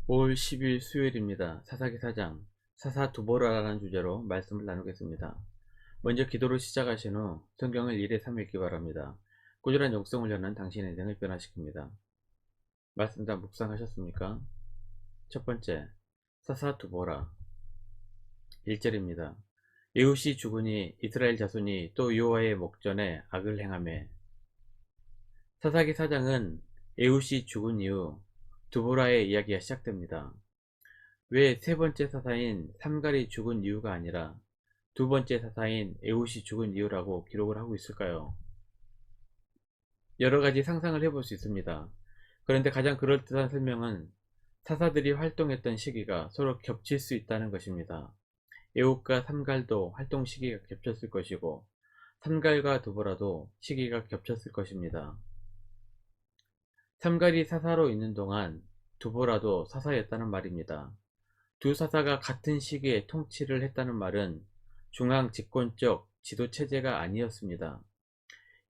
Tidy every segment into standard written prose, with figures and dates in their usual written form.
올 10일 수요일입니다. 사사기 4장 사사두보라라는 주제로 말씀을 나누겠습니다. 먼저 기도로 시작하신 후 성경을 1에 3 읽기 바랍니다. 꾸준한 영성을 여는 당신의 인생을 변화시킵니다. 말씀 다 묵상하셨습니까? 첫 번째, 사사두보라 1절입니다. 에훗이 죽으니 이스라엘 자손이 또 여호와의 목전에 악을 행하매. 사사기 4장은 에훗이 죽은 이후 두보라의 이야기가 시작됩니다. 왜 세 번째 사사인 삼갈이 죽은 이유가 아니라 두 번째 사사인 에훗이 죽은 이유라고 기록을 하고 있을까요? 여러 가지 상상을 해볼 수 있습니다. 그런데 가장 그럴듯한 설명은 사사들이 활동했던 시기가 서로 겹칠 수 있다는 것입니다. 에훗과 삼갈도 활동 시기가 겹쳤을 것이고 삼갈과 두보라도 시기가 겹쳤을 것입니다. 삼갈이 사사로 있는 동안 두보라도 사사였다는 말입니다. 두 사사가 같은 시기에 통치를 했다는 말은 중앙 집권적 지도체제가 아니었습니다.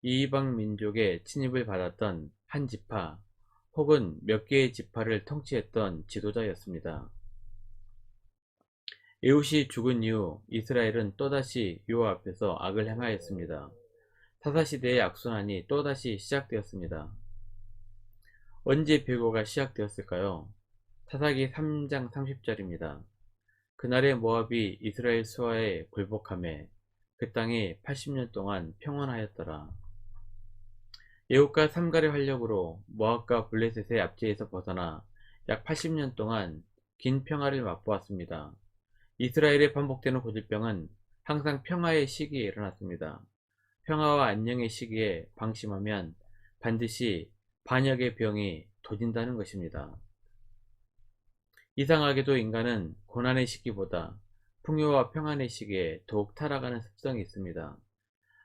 이방 민족의 침입을 받았던 한 지파 혹은 몇 개의 지파를 통치했던 지도자였습니다. 에훗이 죽은 이후 이스라엘은 또다시 여호와 앞에서 악을 행하였습니다. 사사시대의 악순환이 또다시 시작되었습니다. 언제 배교가 시작되었을까요? 사사기 3장 30절입니다. 그날에 모압이 이스라엘 수하에 굴복하매 그 땅이 80년 동안 평온하였더라. 에훗과 삼갈의 활력으로 모압과 블레셋의 압제에서 벗어나 약 80년 동안 긴 평화를 맛보았습니다. 이스라엘의 반복되는 고질병은 항상 평화의 시기에 일어났습니다. 평화와 안녕의 시기에 방심하면 반드시 반역의 병이 도진다는 것입니다. 이상하게도 인간은 고난의 시기보다 풍요와 평안의 시기에 더욱 타락하는 습성이 있습니다.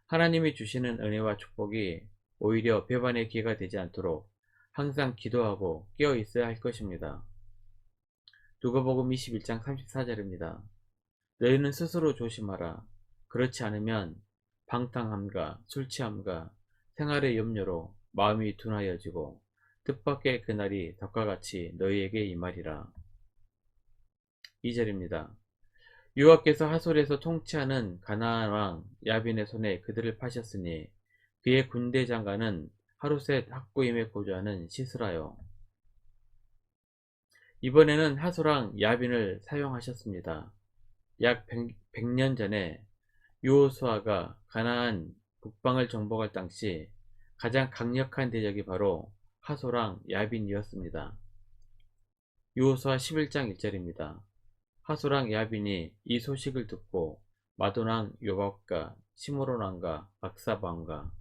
하나님이 주시는 은혜와 축복이 오히려 배반의 기회가 되지 않도록 항상 기도하고 깨어 있어야 할 것입니다. 누가복음 21장 34절입니다. 너희는 스스로 조심하라. 그렇지 않으면 방탕함과 술취함과 생활의 염려로 마음이 둔하여지고 뜻밖의 그날이 덕과 같이 너희에게 임하리라. 2절입니다. 여호와께서 하솔에서 통치하는 가나안 왕 야빈의 손에 그들을 파셨으니 그의 군대 장관은 하루셋 학구임에 거주하는 시스라요. 이번에는 하솔왕 야빈을 사용하셨습니다. 약 100년 전에 여호수아가 가나안 북방을 정복할 당시 가장 강력한 대적이 바로 하솔왕 야빈이었습니다. 여호수아 11장 1절입니다. 하솔왕 야빈이 이 소식을 듣고 마돈왕 요밥과 시므론왕과 악사방과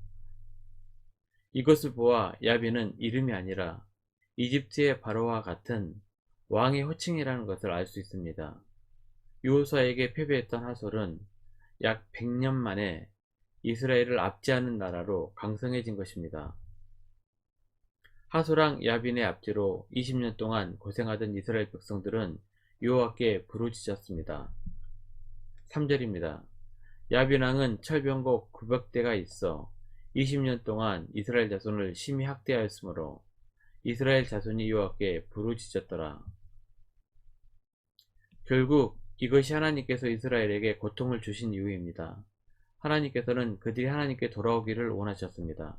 이것을 보아 야빈은 이름이 아니라 이집트의 바로와 같은 왕의 호칭이라는 것을 알 수 있습니다. 여호수아에게 패배했던 하솔은 약 100년 만에 이스라엘을 압제하는 나라로 강성해진 것입니다. 하솔왕 야빈의 압제로 20년 동안 고생하던 이스라엘 백성들은 여호와께 부르짖었습니다. 3절입니다. 야빈 왕은 철병거 900대가 있어 20년 동안 이스라엘 자손을 심히 학대하였으므로 이스라엘 자손이 여호와께 부르짖었더라. 결국 이것이 하나님께서 이스라엘에게 고통을 주신 이유입니다. 하나님께서는 그들이 하나님께 돌아오기를 원하셨습니다.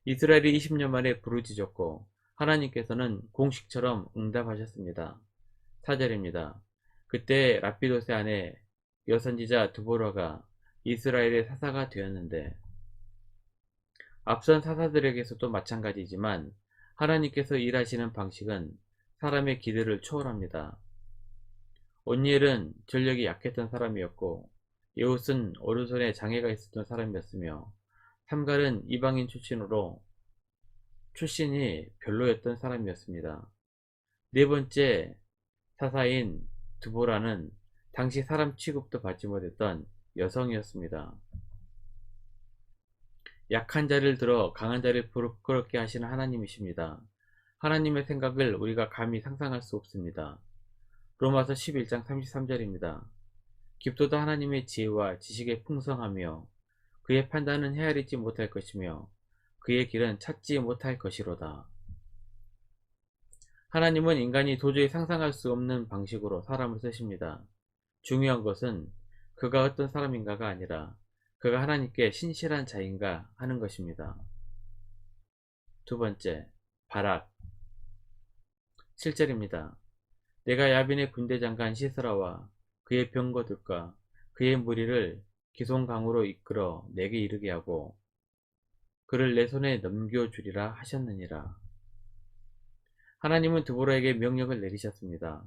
이스라엘이 20년 만에 부르짖었고 하나님께서는 공식처럼 응답하셨습니다. 4절입니다. 그때 라피도세 아내 여선지자 두보라가 이스라엘의 사사가 되었는데 앞선 사사들에게서도 마찬가지지만 하나님께서 일하시는 방식은 사람의 기대를 초월합니다. 온니엘은 전력이 약했던 사람이었고 에훗은 오른손에 장애가 있었던 사람이었으며 삼갈은 이방인 출신이 별로였던 사람이었습니다. 네 번째 사사인 두보라는 당시 사람 취급도 받지 못했던 여성이었습니다. 약한 자를 들어 강한 자를 부끄럽게 하시는 하나님이십니다. 하나님의 생각을 우리가 감히 상상할 수 없습니다. 로마서 11장 33절입니다. 깊도다 하나님의 지혜와 지식의 풍성하며 그의 판단은 헤아리지 못할 것이며 그의 길은 찾지 못할 것이로다. 하나님은 인간이 도저히 상상할 수 없는 방식으로 사람을 쓰십니다. 중요한 것은 그가 어떤 사람인가가 아니라 그가 하나님께 신실한 자인가 하는 것입니다. 두 번째, 바락. 7절입니다. 내가 야빈의 군대 장관 시스라와 그의 병거들과 그의 무리를 기송강으로 이끌어 내게 이르게 하고 그를 내 손에 넘겨주리라 하셨느니라. 하나님은 드보라에게 명령을 내리셨습니다.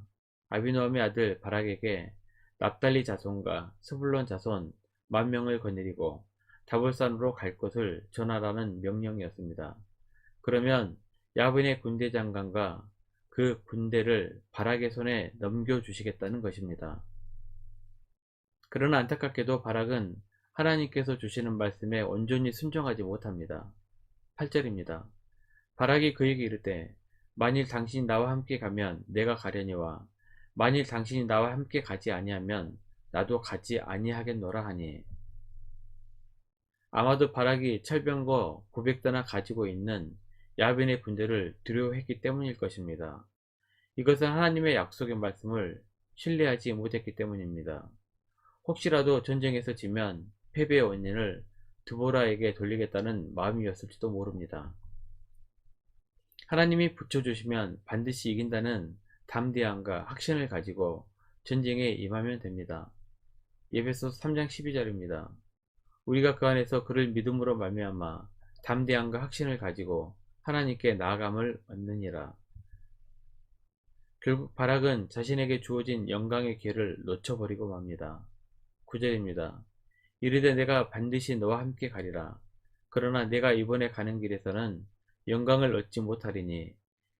아비노함의 아들 바락에게 납달리 자손과 스불론 자손 10,000명을 거느리고 다볼산으로 갈 것을 전하라는 명령이었습니다. 그러면 야빈의 군대 장관과 그 군대를 바락의 손에 넘겨주시겠다는 것입니다. 그러나 안타깝게도 바락은 하나님께서 주시는 말씀에 온전히 순종하지 못합니다. 8절입니다. 바락이 그에게 이르되 만일 당신이 나와 함께 가면 내가 가려니와 만일 당신이 나와 함께 가지 아니하면 나도 가지 아니하겠노라 하니 아마도 바락이 철병거 900대나 가지고 있는 야빈의 군대를 두려워했기 때문일 것입니다. 이것은 하나님의 약속의 말씀을 신뢰하지 못했기 때문입니다. 혹시라도 전쟁에서 지면 패배의 원인을 드보라에게 돌리겠다는 마음이었을지도 모릅니다. 하나님이 붙여주시면 반드시 이긴다는 담대함과 확신을 가지고 전쟁에 임하면 됩니다. 에베소서 3장 12절입니다. 우리가 그 안에서 그를 믿음으로 말미암아 담대함과 확신을 가지고 하나님께 나아감을 얻느니라. 결국 바락은 자신에게 주어진 영광의 기회를 놓쳐버리고 맙니다. 9절입니다. 이르되 내가 반드시 너와 함께 가리라. 그러나 내가 이번에 가는 길에서는 영광을 얻지 못하리니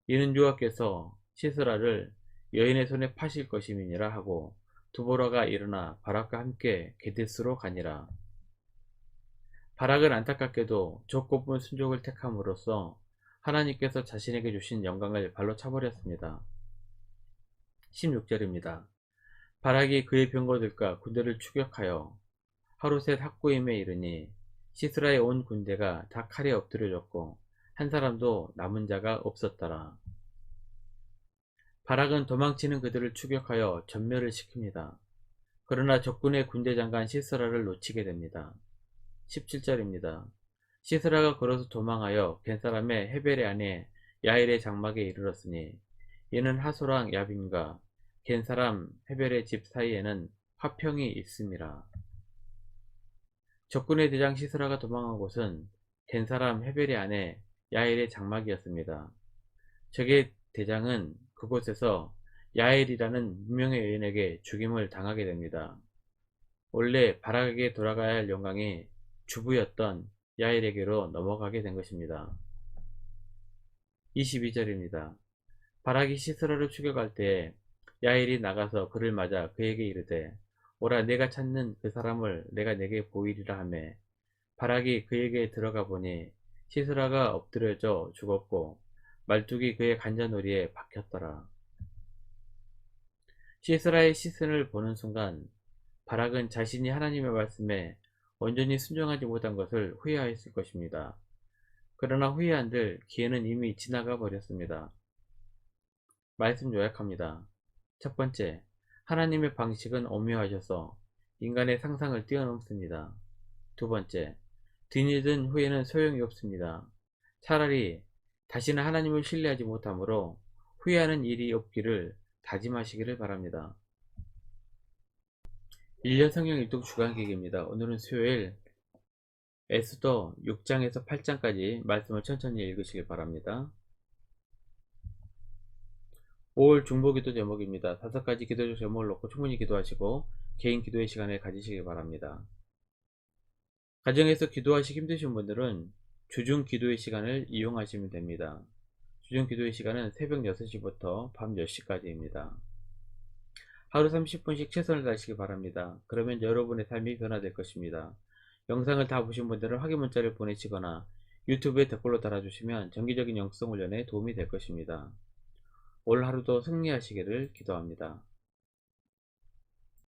이는 여호와께서 시스라를 여인의 손에 파실 것임이니라 하고 두보라가 일어나 바락과 함께 게데스로 가니라. 바락은 안타깝게도 좁고픈 순종을 택함으로써 하나님께서 자신에게 주신 영광을 발로 차버렸습니다. 16절입니다. 바락이 그의 병거들과 군대를 추격하여 하루셋 학고임에 이르니 시스라의 온 군대가 다 칼에 엎드려졌고 한 사람도 남은 자가 없었더라. 바락은 도망치는 그들을 추격하여 전멸을 시킵니다. 그러나 적군의 군대 장관 시스라를 놓치게 됩니다. 17절입니다. 시스라가 걸어서 도망하여 겐사람의 헤벨의 아내 야일의 장막에 이르렀으니 이는 하소랑 야빈과 겐사람 헤벨의 집 사이에는 화평이 있음이라. 적군의 대장 시스라가 도망한 곳은 겐사람 헤벨의 아내 야일의 장막이었습니다. 적의 대장은 그곳에서 야일이라는 무명의 여인에게 죽임을 당하게 됩니다. 원래 바락에게 돌아가야 할 영광이 주부였던 야일에게로 넘어가게 된 것입니다. 22절입니다. 바락이 시스라를 추격할 때에 야일이 나가서 그를 맞아 그에게 이르되 오라 내가 찾는 그 사람을 내가 내게 보이리라 하매 바락이 그에게 들어가 보니 시스라가 엎드려져 죽었고 말뚝이 그의 간자놀이에 박혔더라. 시스라의 시선을 보는 순간 바락은 자신이 하나님의 말씀에 온전히 순종하지 못한 것을 후회하였을 것입니다. 그러나 후회한들 기회는 이미 지나가 버렸습니다. 말씀 요약합니다. 첫 번째, 하나님의 방식은 오묘하셔서 인간의 상상을 뛰어넘습니다. 두 번째, 뒤늦은 후회는 소용이 없습니다. 차라리 다시는 하나님을 신뢰하지 못하므로 후회하는 일이 없기를 다짐하시기를 바랍니다. 1년 성경 일독 주간기기입니다. 오늘은 수요일 에스더 6장에서 8장까지 말씀을 천천히 읽으시길 바랍니다. 5월 중보기도 제목입니다. 5가지 기도적 제목을 놓고 충분히 기도하시고 개인 기도의 시간을 가지시길 바랍니다. 가정에서 기도하시기 힘드신 분들은 주중 기도의 시간을 이용하시면 됩니다. 주중 기도의 시간은 새벽 6시부터 밤 10시까지입니다. 하루 30분씩 최선을 다하시기 바랍니다. 그러면 여러분의 삶이 변화될 것입니다. 영상을 다 보신 분들은 확인 문자를 보내시거나 유튜브에 댓글로 달아주시면 정기적인 영성 훈련에 도움이 될 것입니다. 올 하루도 승리하시기를 기도합니다.